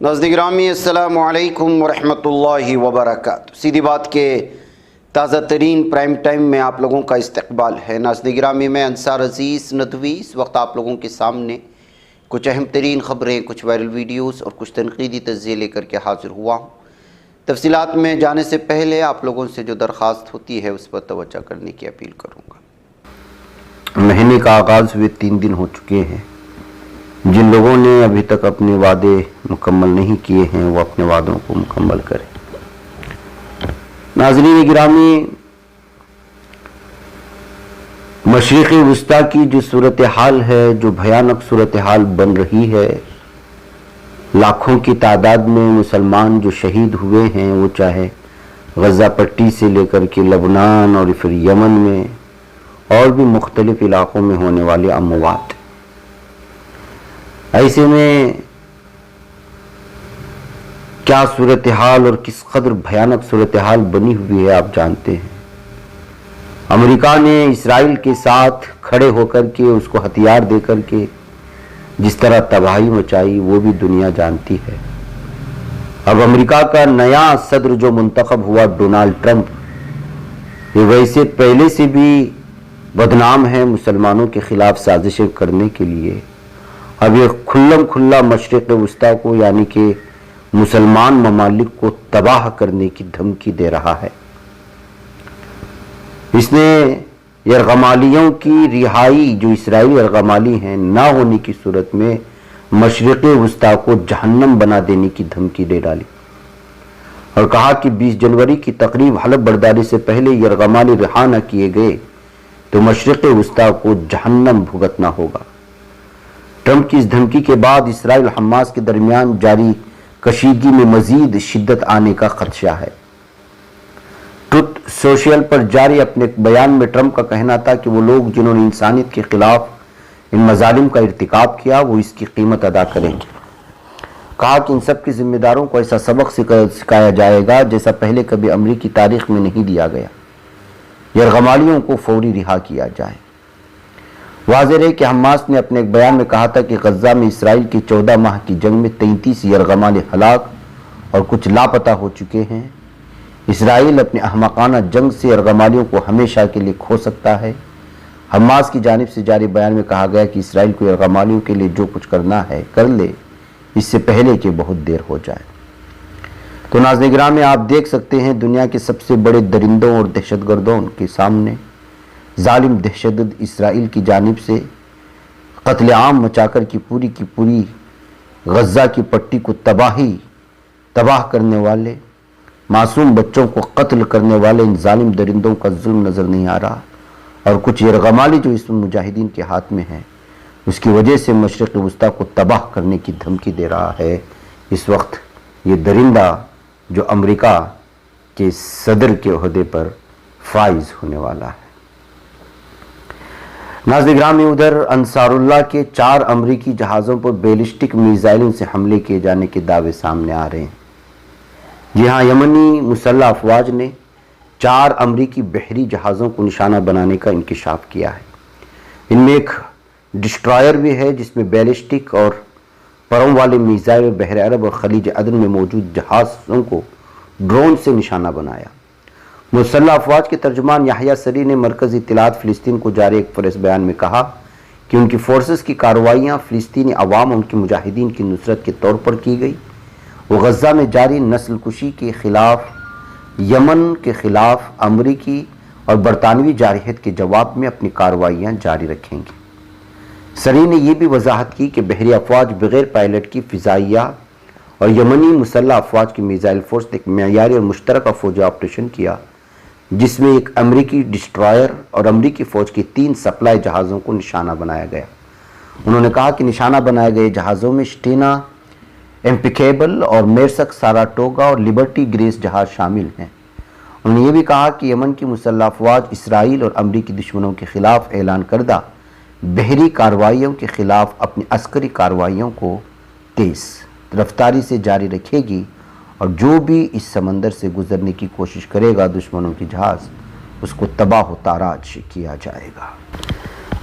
ناظرین گرامی السلام علیکم ورحمۃ اللہ وبرکاتہ۔ سیدھی بات کے تازہ ترین پرائم ٹائم میں آپ لوگوں کا استقبال ہے۔ ناظرین گرامی، میں انصار عزیز ندوی اس وقت آپ لوگوں کے سامنے کچھ اہم ترین خبریں، کچھ وائرل ویڈیوز اور کچھ تنقیدی تجزیے لے کر کے حاضر ہوا ہوں۔ تفصیلات میں جانے سے پہلے آپ لوگوں سے جو درخواست ہوتی ہے اس پر توجہ کرنے کی اپیل کروں گا۔ مہینے کا آغاز ہوئے 3 دن ہو چکے ہیں۔ جن لوگوں نے ابھی تک اپنے وعدے مکمل نہیں کیے ہیں وہ اپنے وعدوں کو مکمل کریں۔ ناظرین گرامی، مشرق وسطیٰ کی جو صورتحال ہے، جو بھیانک صورتحال بن رہی ہے، لاکھوں کی تعداد میں مسلمان جو شہید ہوئے ہیں، وہ چاہے غزہ پٹی سے لے کر کے لبنان اور پھر یمن میں اور بھی مختلف علاقوں میں ہونے والے اموات، ایسے میں کیا صورتحال اور کس قدر بھیانک صورتحال بنی ہوئی ہے آپ جانتے ہیں۔ امریکہ نے اسرائیل کے ساتھ کھڑے ہو کر کے اس کو ہتھیار دے کر کے جس طرح تباہی مچائی وہ بھی دنیا جانتی ہے۔ اب امریکہ کا نیا صدر جو منتخب ہوا ڈونلڈ ٹرمپ، یہ ویسے پہلے سے بھی بدنام ہے مسلمانوں کے خلاف سازشیں کرنے کے لیے۔ اب یہ کھلم کھلا مشرق وسطیٰ کو یعنی کہ مسلمان ممالک کو تباہ کرنے کی دھمکی دے رہا ہے۔ اس نے یرغمالیوں کی رہائی، جو اسرائیلی یرغمالی ہیں، نہ ہونے کی صورت میں مشرق وسطیٰ کو جہنم بنا دینے کی دھمکی دے ڈالی اور کہا کہ 20 جنوری کی تقریب حلب برداری سے پہلے یرغمالی رہا نہ کیے گئے تو مشرق وسطیٰ کو جہنم بھگتنا ہوگا۔ ٹرمپ کی اس دھمکی کے بعد اسرائیل اور حماس کے درمیان جاری کشیدگی میں مزید شدت آنے کا خدشہ ہے۔ ٹروتھ سوشل پر جاری اپنے ایک بیان میں ٹرمپ کا کہنا تھا کہ وہ لوگ جنہوں نے انسانیت کے خلاف ان مظالم کا ارتکاب کیا وہ اس کی قیمت ادا کریں گے۔ کہا کہ ان سب کے ذمہ داروں کو ایسا سبق سکھایا جائے گا جیسا پہلے کبھی امریکی تاریخ میں نہیں دیا گیا۔ یرغمالیوں کو فوری رہا کیا جائے۔ واضح ہے کہ حماس نے اپنے ایک بیان میں کہا تھا کہ غزہ میں اسرائیل کی 14 ماہ کی جنگ میں 33 یرغمالی ہلاک اور کچھ لاپتہ ہو چکے ہیں۔ اسرائیل اپنی احمقانہ جنگ سے یرغمالیوں کو ہمیشہ کے لیے کھو سکتا ہے۔ حماس کی جانب سے جاری بیان میں کہا گیا کہ اسرائیل کو یرغمالیوں کے لیے جو کچھ کرنا ہے کر لے، اس سے پہلے کہ بہت دیر ہو جائے۔ تو ناظرین گرامی، آپ دیکھ سکتے ہیں دنیا کے سب سے بڑے درندوں اور دہشت گردوں کے سامنے ظالم دہشت گرد اسرائیل کی جانب سے قتل عام مچا کر کی پوری غزہ کی پٹی کو تباہ کرنے والے، معصوم بچوں کو قتل کرنے والے ان ظالم درندوں کا ظلم نظر نہیں آ رہا، اور کچھ یرغمالی جو اس مجاہدین کے ہاتھ میں ہیں اس کی وجہ سے مشرق وسطیٰ کو تباہ کرنے کی دھمکی دے رہا ہے۔ اس وقت یہ درندہ جو امریکہ کے صدر کے عہدے پر فائز ہونے والا ہے۔ ناظرین گرامی، ادھر انصار اللہ کے 4 امریکی جہازوں پر بیلسٹک میزائلوں سے حملے کیے جانے کے دعوے سامنے آ رہے ہیں۔ جی ہاں، یمنی مسلح افواج نے 4 امریکی بحری جہازوں کو نشانہ بنانے کا انکشاف کیا ہے۔ ان میں ایک ڈسٹرائر بھی ہے جس میں بیلسٹک اور پروں والے میزائل بحر عرب اور خلیج عدن میں موجود جہازوں کو ڈرون سے نشانہ بنایا۔ مسلح افواج کے ترجمان یحییٰ سری نے مرکزی اطلاعات فلسطین کو جاری ایک پریس بیان میں کہا کہ ان کی فورسز کی کارروائیاں فلسطینی عوام اور ان کے مجاہدین کی نصرت کے طور پر کی گئی۔ وہ غزہ میں جاری نسل کشی کے خلاف، یمن کے خلاف امریکی اور برطانوی جارحیت کے جواب میں اپنی کارروائیاں جاری رکھیں گے۔ سری نے یہ بھی وضاحت کی کہ بحری افواج بغیر پائلٹ کی فضائیہ اور یمنی مسلح افواج کی میزائل فورس نے ایک معیاری اور مشترکہ فوجی آپریشن کیا جس میں ایک امریکی ڈسٹرائر اور امریکی فوج کے 3 سپلائی جہازوں کو نشانہ بنایا گیا۔ انہوں نے کہا کہ نشانہ بنائے گئے جہازوں میں اسٹینا امپیکیبل اور میرسک ساراٹوگا اور لبرٹی گریس جہاز شامل ہیں۔ انہوں نے یہ بھی کہا کہ یمن کی مسلح افواج اسرائیل اور امریکی دشمنوں کے خلاف اعلان کردہ بحری کارروائیوں کے خلاف اپنی عسکری کارروائیوں کو تیز رفتاری سے جاری رکھے گی اور جو بھی اس سمندر سے گزرنے کی کوشش کرے گا دشمنوں کی جہاز، اس کو تباہ و تاراج کیا جائے گا۔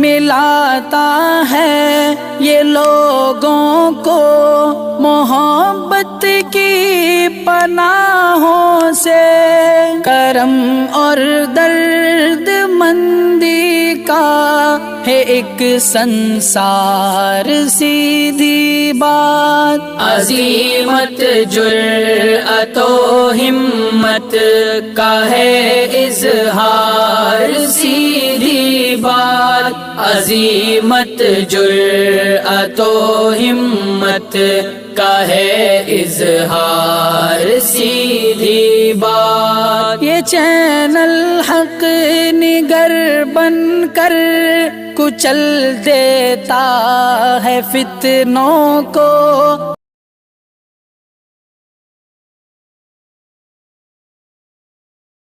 ملاتا ہے یہ لوگوں کو محبت کی پناہوں سے، کرم اور درد مندی کا ہے ایک سنسار سیدھی بات، عزیمت جرأت و ہمت کا ہے اظہار سیدھی بات، عزیمت جرأت و ہمت کا ہے اظہار سیدھی بات۔ یہ چینل حق نگر بن کر کچل دیتا ہے فتنوں کو،